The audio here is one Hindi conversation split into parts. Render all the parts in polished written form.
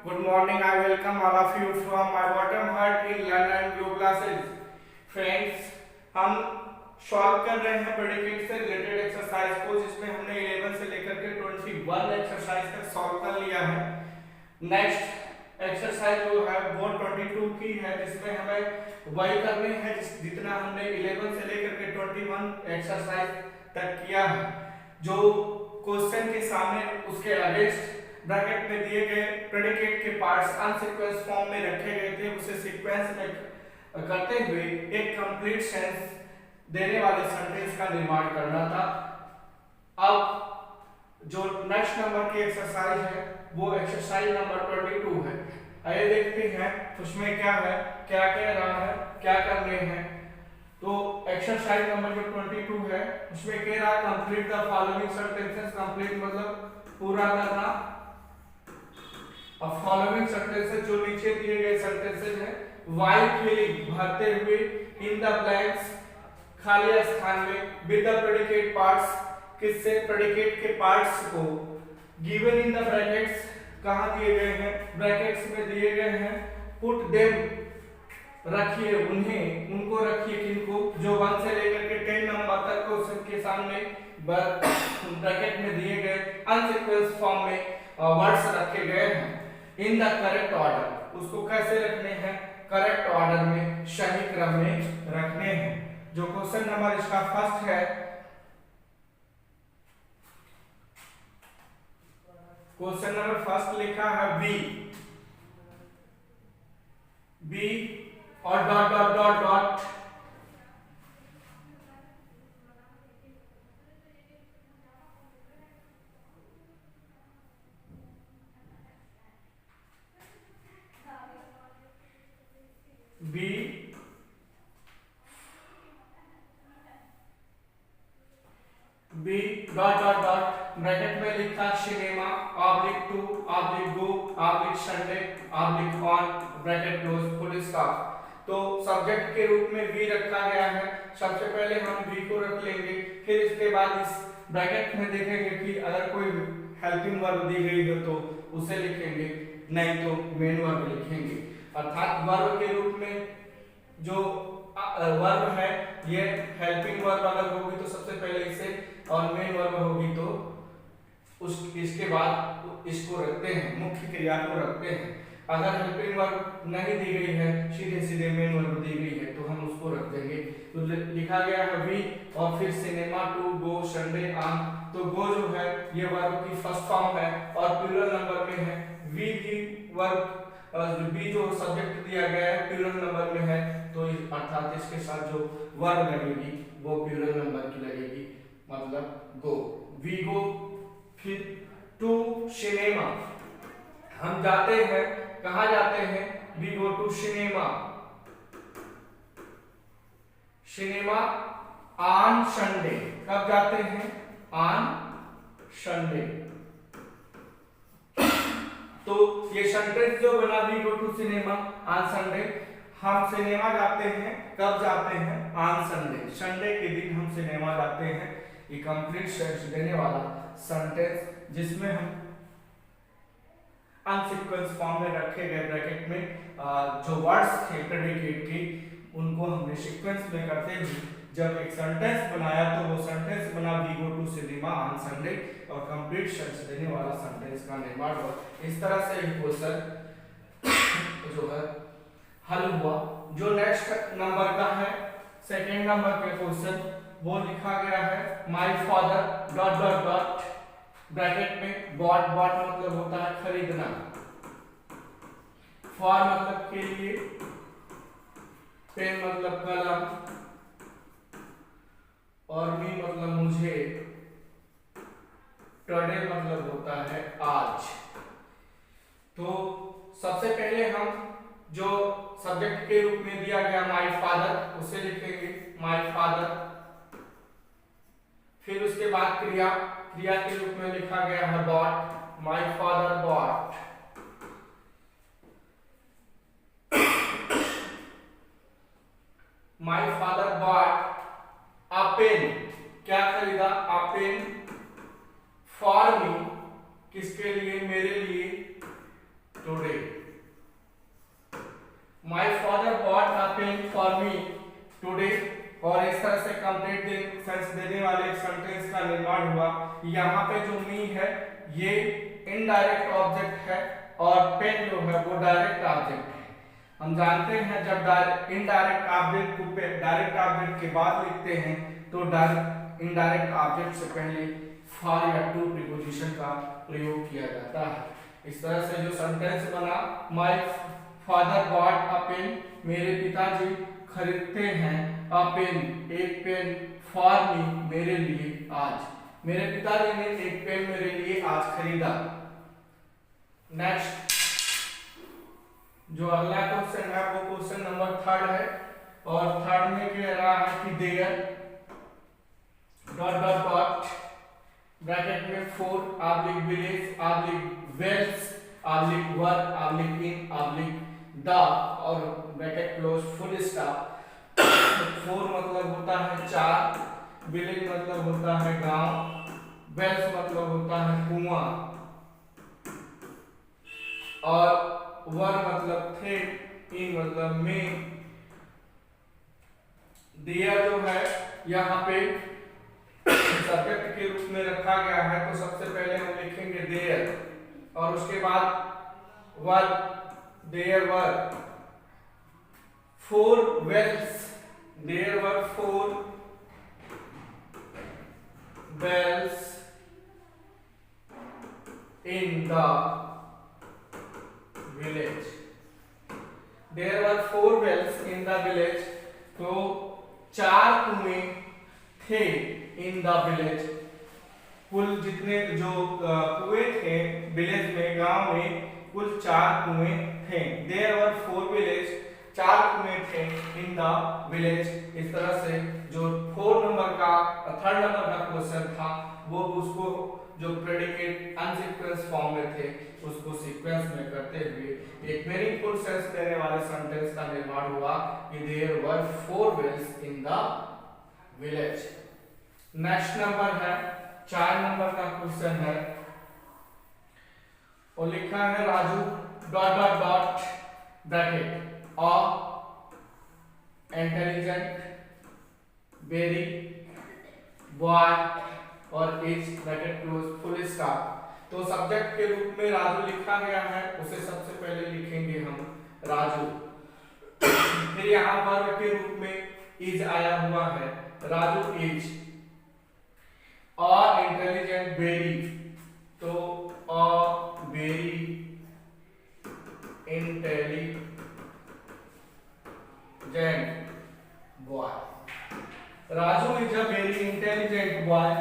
Good morning. I welcome all of you from my bottom heart in Learn and Grow classes. Friends, हम सॉल्व कर रहे हैं प्रेडिकेट से रिलेटेड एक्सरसाइज को, जिसमें हमने 11 से लेकर के 21 एक्सरसाइज तक सॉल्व कर लिया है। नेक्स्ट एक्सरसाइज जो है वो 22 की है, जिसमें हमें वही करनी है जितना हमने 11 से लेकर के 21 एक्सरसाइज तक किया है। जो क्वेश्चन के सामने उसके अगेंस्ट ब्रैकेट में दिए गए प्रेडिकेट के पार्ट्स अनसीक्वेंस फॉर्म में रखे गए थे, उसे सीक्वेंस में करते हुए एक कंप्लीट सेंस देने वाले सेंटेंस का निर्माण करना था। अब जो नेक्स्ट नंबर की एक्सरसाइज है वो एक्सरसाइज नंबर 22 है। आइए देखते हैं उसमें क्या है, क्या कह रहा है, क्या करने हैं। तो एक्सरसाइज नंबर जो 22 है उसमें कह रहा है complete the following sentences. Complete मतलब पूरा करना। अब फॉलोइंग सेंटेंसेस जो नीचे दिए गए सेंटेंसेस हैं, व्हाइल फिलिंग भरते हुए, इन द ब्लैंक्स खाली स्थान में, विद द प्रेडिकेट पार्ट्स किससे, प्रेडिकेट के पार्ट्स को, गिवन इन द ब्रैकेट्स कहां दिए गए हैं, ब्रैकेट्स में दिए गए हैं, पुट देम रखिए उन्हें, उनको रखिए किनको, जो 1 से लेकर के 10 नंबर तक क्वेश्चन के सामने ब्रैकेट में दिए गए अनसीक्वेंस फॉर्म में वर्ड्स रखे गए हैं। इन द करेक्ट ऑर्डर, उसको कैसे रखने हैं, करेक्ट ऑर्डर में, सही क्रम में रखने हैं। जो क्वेश्चन नंबर इसका फर्स्ट है, क्वेश्चन नंबर फर्स्ट लिखा है बी, बी और dot dot dot dot B B dot dot dot bracket में लिखा cinema oblique to oblique go oblique Sunday oblique on bracket close full stop. तो सब्जेक्ट के रूप में वी रखा गया है। सबसे पहले हम वी को रख लेंगे, फिर इसके बाद इस ब्रैकेट में देखेंगे कि अगर कोई हेल्पिंग वर्ब दी गई हो तो उसे लिखेंगे, नहीं तो मेन वर्ब लिखेंगे। अर्थात वर्ब के रूप में जो वर्ब है ये हेल्पिंग वर्ब अगर होगी तो सबसे पहले इसे, और मेन वर्ब होगी तो इसके बाद इसको रखते हैं, मुख्य क्रिया को रखते हैं। अगर हेल्पिंग वर्ब नहीं दी गई है, सीधे सीधे मेन वर्ब दी गई है, तो हम उसको रख देंगे। तो लिखा गया है वी और फिर cinema to go Sunday on. तो गो जो है ये वर्ब की फर्स्ट फॉर्म है और प्लूरल नंबर में है। वी भी वर्ब, बी जो सब्जेक्ट दिया गया है प्लूरल नंबर में है, तो अर्थात इसके साथ जो वर्ब लगेगी वो प्लूरल नंबर की लगेगी, मतलब गो, वी गो। फिर टू सिनेमा, हम जाते हैं, कहां जाते हैं, we go to cinema, cinema on Sunday, कब जाते हैं, ऑन संडे। तो ये सेंटेंस जो बना we go to cinema on Sunday, हम सिनेमा जाते हैं, कब जाते हैं, ऑन संडे, संडे के दिन हम सिनेमा जाते हैं। ये कंप्लीट सेंस देने वाला सेंटेंस, जिसमें हम अनसीक्वेंस फॉर्म में रखे गए ब्रैकेट में जो वर्ड्स थे प्रेडिकेट के, उनको हमने सीक्वेंस में करते हुए जब एक सेंटेंस बनाया तो वो सेंटेंस बना we go to cinema on Sunday, और कंप्लीट सेंस देने वाला सेंटेंस का निर्माण हुआ। इस तरह से क्वेश्चन जो है हल हुआ। जो नेक्स्ट नंबर का है, सेकेंड नंबर का क्वेश्चन, वो लिखा गया है my father dot dot dot bracket में, बॉट, बॉट मतलब होता है खरीदना, फॉर मतलब के लिए, पेन मतलब कलम, और मी मतलब मुझे, टुडे मतलब होता है आज। तो सबसे पहले हम जो सब्जेक्ट के रूप में दिया गया माय फादर, उसे लिखेंगे माय फादर। फिर उसके बाद क्रिया, क्रिया के रूप में लिखा गया है bought, my father bought. My father bought a pen, क्या खरीदा, अ पेन, फॉर मी किसके लिए, मेरे लिए, today. My father bought a pen for me today. और इस तरह से कंप्लीट सेंस देने वाले एक सेंटेंस का निर्माण हुआ। यहाँ पे जो मी है ये इनडायरेक्ट ऑब्जेक्ट है और पेन जो है वो डायरेक्ट ऑब्जेक्ट है। हम जानते हैं जब इनडायरेक्ट ऑब्जेक्ट को डायरेक्ट ऑब्जेक्ट के बाद लिखते हैं तो इनडायरेक्ट ऑब्जेक्ट से पहले फॉर या टू प्रीपोजिशन का प्रयोग किया जाता है। इस तरह से जो सेंटेंस बना, my father bought a pen, मेरे पिताजी खरीदते हैं अ पेन, एक पेन, फॉर मी, मेरे लिए आज, मेरे पिताजी ने एक पेन मेरे लिए आज खरीदा। नेक्स्ट जो अगला क्वेश्चन है वो क्वेश्चन नंबर 3 है और 3 में कह रहा है कि there dot dot dot bracket में 4 oblique village oblique wells oblique work oblique in oblique the और ब्रैकेट क्लोज फुल स्टॉप। 4 मतलब होता है 4, विलेज मतलब होता है गांव, वेल्स मतलब होता है कुआं और वर मतलब थे, इन मतलब में। दिया जो है यहाँ पे सब्जेक्ट के रूप में रखा गया है तो सबसे पहले हम लिखेंगे देयर और उसके बाद were, there were 4 wells, there were 4 wells in the village. There were 4 wells in the village. तो 4 कुएं थे in the village. कुल जितने जो कुएं थे विलेज में, गांव में, कुल 4 कुएं थे। There were 4 village, 4 कुएं थे in the village। इस तरह से जो 3rd नंबर का क्वेश्चन था वो उसको जो प्रेडिकेट अनसीक्वेंस फॉर्म में थे उसको सीक्वेंस में करते हुए एक मीनिंगफुल सेंस देने वाले सेंटेंस का निर्माण हुआ कि there were 4 wells in the village. Next number है 4 नंबर का क्वेश्चन है और लिखा है Raju dot dot dot bracket a intelligent very boy और is bracket close full stop. तो सब्जेक्ट के रूप में राजू लिखा गया है, उसे सबसे पहले लिखेंगे हम राजू। फिर यहाँ वर्ब के रूप में इज आया हुआ है, राजू इज। और इंटेलिजेंट वेरी, तो a very intelligent boy. Raju is a very intelligent boy.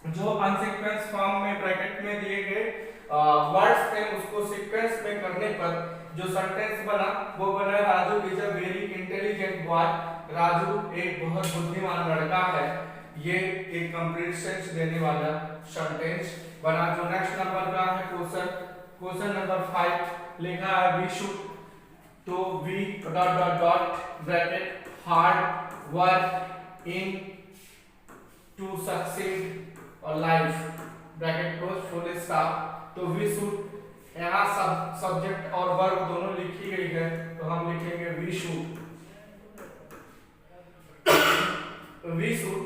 जो अनसीक्वेंस फॉर्म में ब्रैकेट में दिए गए वर्ड्स थे उसको सीक्वेंस में करने पर जो सेंटेंस बना वो बना Raju is a very intelligent boy. Raju एक बहुत बुद्धिमान लड़का है। ये एक कंप्लीट सेंस देने वाला सेंटेंस बना। जो नेक्स्ट नंबर का है क्वेश्चन नंबर 5 लिखा है वी शुड, तो we dot dot dot bracket hard work in to succeed और life bracket close full stop. तो वी शुड यहाँ सब्जेक्ट और वर्ब दोनों लिखी गई है तो हम लिखेंगे we should, we should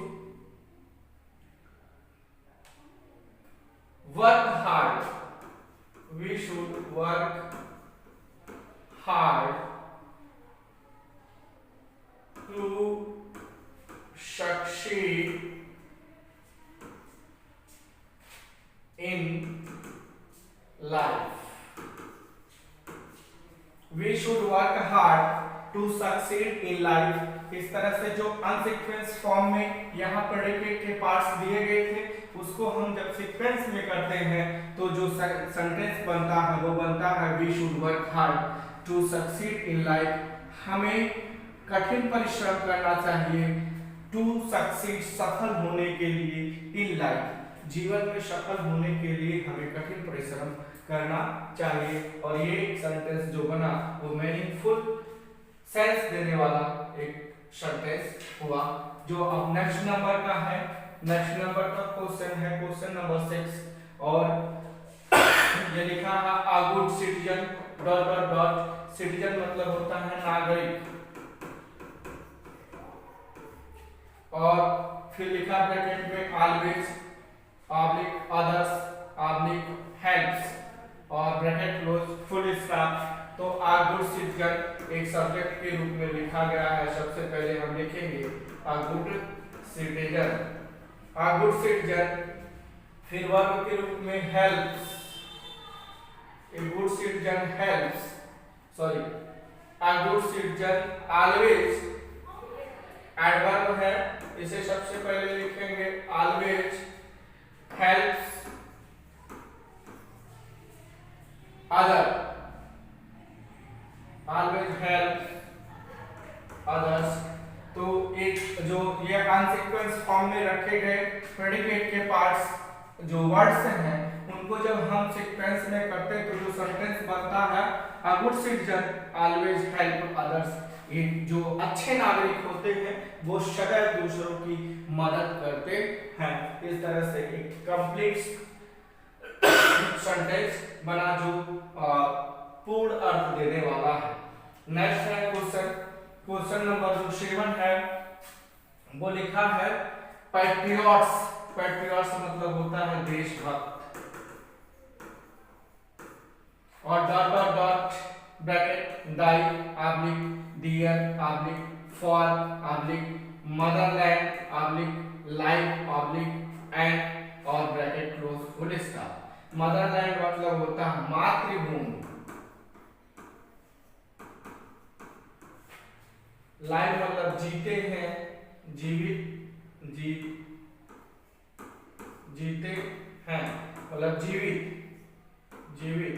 work hard, we should work hard to succeed in life. We should work hard to succeed in life। इस तरह से जो अनसीक्वेंस फॉर्म में यहाँ प्रेडिकेट के पार्ट्स दिए गए थे उसको हम जब सीक्वेंस में करते हैं तो जो सेंटेंस बनता है वो बनता है we should work hard to succeed in life. हमें कठिन परिश्रम करना चाहिए टू सक्सीड, सफल होने के लिए, इन लाइफ, जीवन में सफल होने के लिए हमें कठिन परिश्रम करना चाहिए। और ये सेंटेंस जो बना वो मीनिंगफुल सेंस देने वाला एक सेंटेंस हुआ। जो अब नेक्स्ट नंबर का है, नेक्स्ट नंबर का क्वेश्चन है क्वेश्चन नंबर 6 और ये लिखा है a good citizen dot dot dot, citizen मतलब होता है नागरिक, और फिर लिखा ब्रैकेट में always oblique others oblique helps और ब्रैकेट क्लोज फुल स्टॉप। तो आ गुड सिटीजन एक सब्जेक्ट के रूप में लिखा गया है। सबसे पहले हम लिखेंगे a good citizen, a good citizen, फिर वर्ब के रूप में helps, a good citizen helps, sorry a good citizen always adverb है, इसे सबसे पहले लिखेंगे always helps other, always help others. तो एक जो ये अनसीक्वेंस फॉर्म में रखे गए प्रेडिकेट के पार्ट्स जो वर्ड्स हैं उनको जब हम सीक्वेंस में करते हैं तो जो सेंटेंस बनता है a good citizen always help others, ये जो अच्छे नागरिक होते हैं वो सदैव दूसरों की मदद करते हैं। इस तरह से एक कंप्लीट सेंटेंस बना जो पूर्ण अर्थ देने वाला है। नेक्स्ट है क्वेश्चन, क्वेश्चन नंबर जो 7 है वो लिखा है पैट्रियट्स, पैट्रियट्स मतलब होता है देशभक्त, और dot dot dot bracket die oblique dear oblique for oblique motherland oblique life oblique end और bracket close full stop. Motherland मतलब होता है मातृभूमि, लाइफ मतलब जीते हैं, जीवित, जीते हैं मतलब जीवित, जीवित,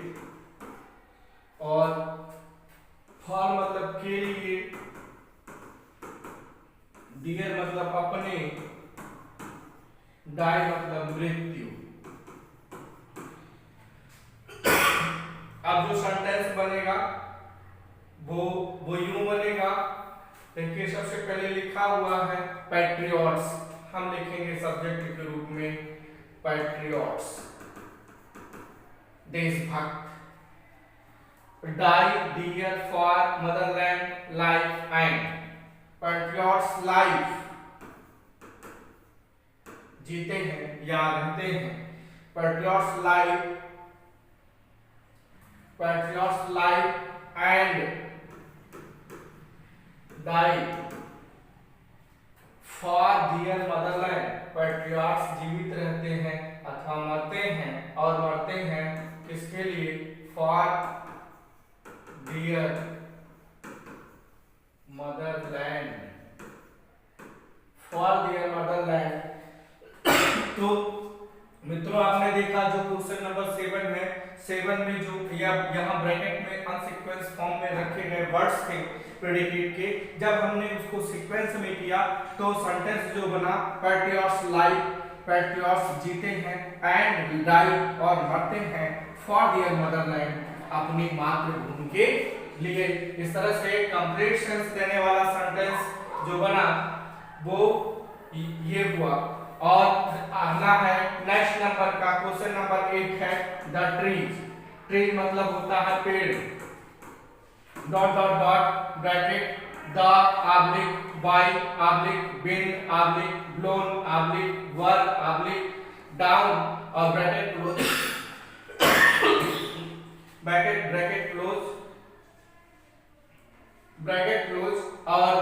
और फॉर मतलब के लिए, डियर मतलब अपने, डाई मतलब मृत्यु। अब जो सेंटेंस बनेगा वो यूं बनेगा, देखिए सबसे पहले लिखा हुआ है पैट्रियट्स, हम लिखेंगे सब्जेक्ट के रूप में पैट्रियट्स देशभक्त, die dear for motherland life and, patriots life जीते हैं या रहते हैं, patriots life, patriots life and die for dear motherland, patriots जीवित रहते हैं अथवा मरते हैं और मरते हैं किसके लिए, for dear motherland, for dear motherland. तो मित्रों आपने देखा जो क्वेश्चन नंबर 7 में जो यहाँ ब्रैकेट में अनसीक्वेंस फॉर्म में रखे गए वर्ड्स थे प्रेडिकेट के, जब हमने उसको सीक्वेंस में किया तो सेंटेंस जो बना पैट्रियट्स लाइफ, पैट्रियट्स जीते हैं, एंड डाई और मरते हैं, फॉर देयर मदरलैंड अपनी मातृभूमि के लिए। इस तरह से कंप्लीट सेंस देने वाला सेंटेंस जो बना वो ये हुआ। और अगला है नेक्स्ट नंबर का क्वेश्चन नंबर 8 है द ट्रीज, ट्रीज मतलब होता है पेड़, dot dot dot bracket the oblique by oblique been oblique blown oblique were oblique down और bracket close, bracket close, bracket close और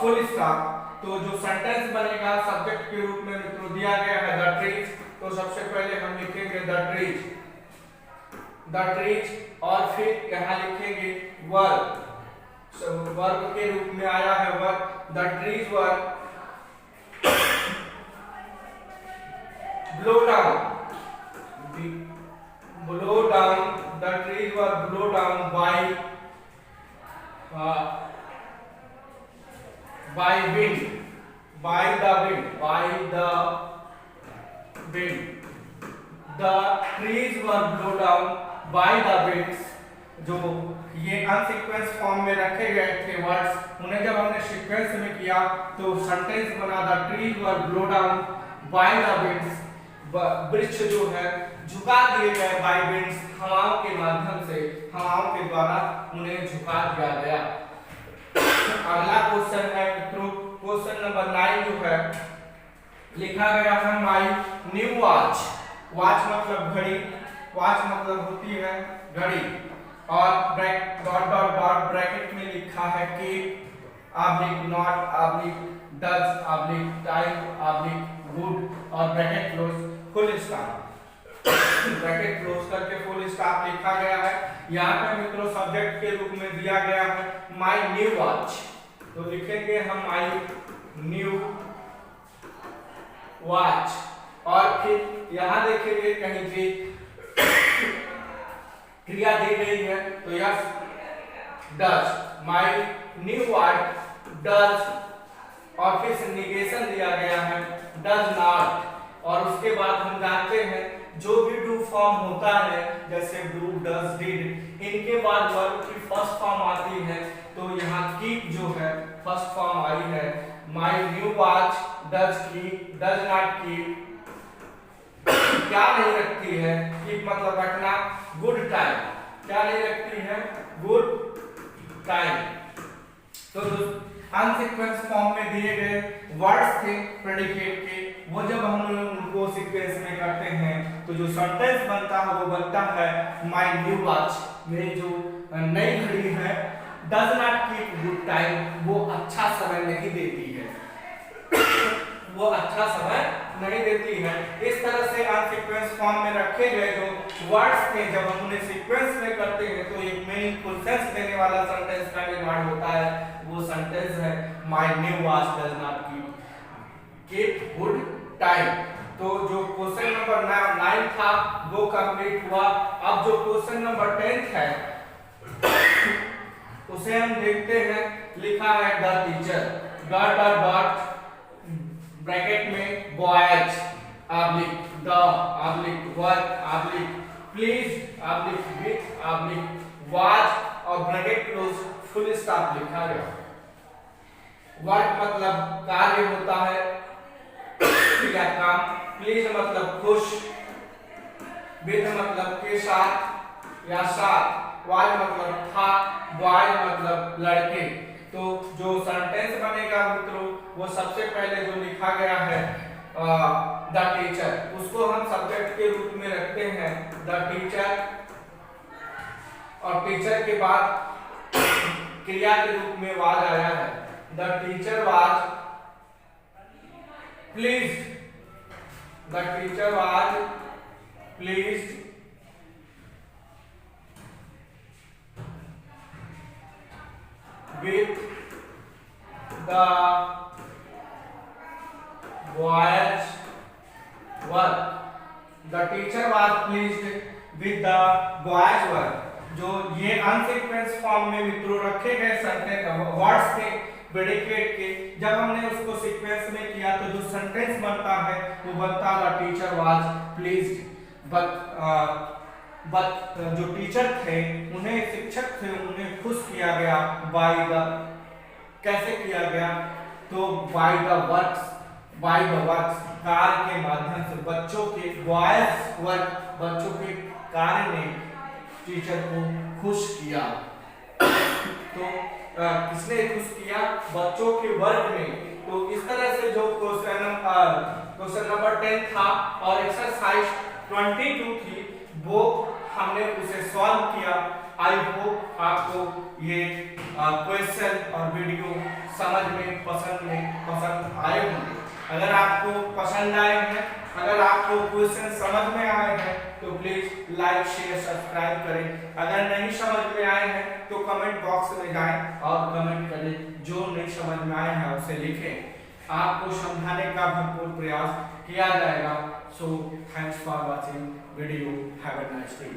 फुल स्टॉप। तो जो सेंटेंस बनेगा सब्जेक्ट के रूप में मित्रों दिया गया है द ट्रीज, तो सबसे पहले हम लिखेंगे द ट्रीज, द ट्रीज, और फिर यहाँ लिखेंगे वर्ब, वर्ब के रूप में आया है verb, the trees were blow down, blow down, the trees were blow down by by wind, by the wind, by the wind, the trees were blown down by the winds। जो ये अनसीक्वेंस फॉर्म में रखे गए थे वर्ड्स, उन्हें जब हमने सीक्वेंस में किया तो सेंटेंस बना the trees were blow down by the winds वृक्ष जो है झुका दिए गए बाय विंड्स, हवाओं के माध्यम से, हवाओं के द्वारा उन्हें झुका दिया गया। अगला क्वेश्चन है मित्रों, क्वेश्चन नंबर 9 जो है लिखा गया है माई न्यू वॉच। वॉच मतलब घड़ी, वॉच मतलब होती है घड़ी, और डॉट डॉट डॉट ब्रैकेट में लिखा है keep oblique not oblique does oblique time oblique good और bracket close full stop. Bracket close करके फुल स्टॉप लिखा गया है। यहाँ पे मित्रों सब्जेक्ट के रूप में दिया गया है माई न्यू वॉच, तो लिखेंगे हम माई न्यू वॉच। और फिर यहाँ देखेंगे कहीं भी क्रिया दी गई है तो यह does, my new watch does, और फिर से निगेशन दिया गया है डज नॉट। और उसके बाद हम जानते हैं जो भी डू फॉर्म होता है जैसे डू डज डिड, इनके बाद वर्ब की फर्स्ट फॉर्म आती है, तो यहाँ कीप जो है फर्स्ट फॉर्म आई है। My new watch does keep, does not keep क्या नहीं रखती है, कीप मतलब रखना, गुड टाइम क्या नहीं रखती है, गुड टाइम। तो अनसीक्वेंस फॉर्म में दिए गए वर्ड्स थे प्रेडिकेट के, वो जब हम उनको सीक्वेंस में करते हैं तो जो सेंटेंस बनता है वो बनता है माय न्यू वॉच, मेरी जो नई घड़ी है does not keep good time, वो अच्छा समय नहीं देती है वो अच्छा समय नहीं देती है। इस तरह से अनसीक्वेंस फॉर्म में रखे गए जो वर्ड्स थे जब हम उन्हें सीक्वेंस में करते हैं तो एक मीनिंगफुल सेंस देने वाला सेंटेंस का निर्माण होता है, वो सेंटेंस है my new watch does not keep good time. तो जो क्वेश्चन नंबर 9 था वो कंप्लीट हुआ। अब जो क्वेश्चन नंबर 10 है उसे हम देखते हैं। लिखा है the teacher dot dot dot bracket में boys oblique the oblique work oblique please oblique with oblique watch और ब्रैकेट क्लोज फुल स्टॉप लिखा गया। वर्क मतलब कार्य होता है या काम, प्लीज मतलब खुश, विथ मतलब के साथ या साथ, वॉच मतलब था, बॉय मतलब लड़के। तो जो सेंटेंस बनेगा मित्रों वो सबसे पहले जो लिखा गया है द टीचर, उसको हम सब्जेक्ट के रूप में रखते हैं द टीचर, और टीचर के बाद क्रिया के रूप में वाज आया है the teacher was please, the teacher was please with the boys work, the teacher was pleased with the boys work। जो ये अनसीक्वेंस फॉर्म में मित्रों रखे गए सेंटेंस वर्ड्स थे प्रेडिकेट के, जब हमने उसको सीक्वेंस में किया तो जो सेंटेंस बनता है वो बनता है the teacher was pleased. But जो टीचर थे उन्हें शिक्षक थे उन्हें खुश किया गया बाय द, कैसे किया गया तो by the works, by the works कार्य के माध्यम से, बच्चों के बॉयज वर्क बच्चों के कार्य ने टीचर को खुश किया। तो किसने खुश किया, बच्चों के वर्क ने। तो इस तरह से जो क्वेश्चन नंबर 10 था और एक्सरसाइज 22 थी वो हमने उसे सॉल्व किया। आई होप आपको ये क्वेश्चन और वीडियो समझ में पसंद आए होंगे। अगर आपको पसंद आए हैं, अगर आपको क्वेश्चन समझ में आए हैं तो प्लीज लाइक शेयर सब्सक्राइब करें। अगर नहीं समझ में आए हैं तो कमेंट बॉक्स में जाएं और कमेंट करें, जो नहीं समझ में आए हैं उसे लिखें। आपको समझाने का भरपूर प्रयास किया जाएगा। So thanks for watching video, have a nice day.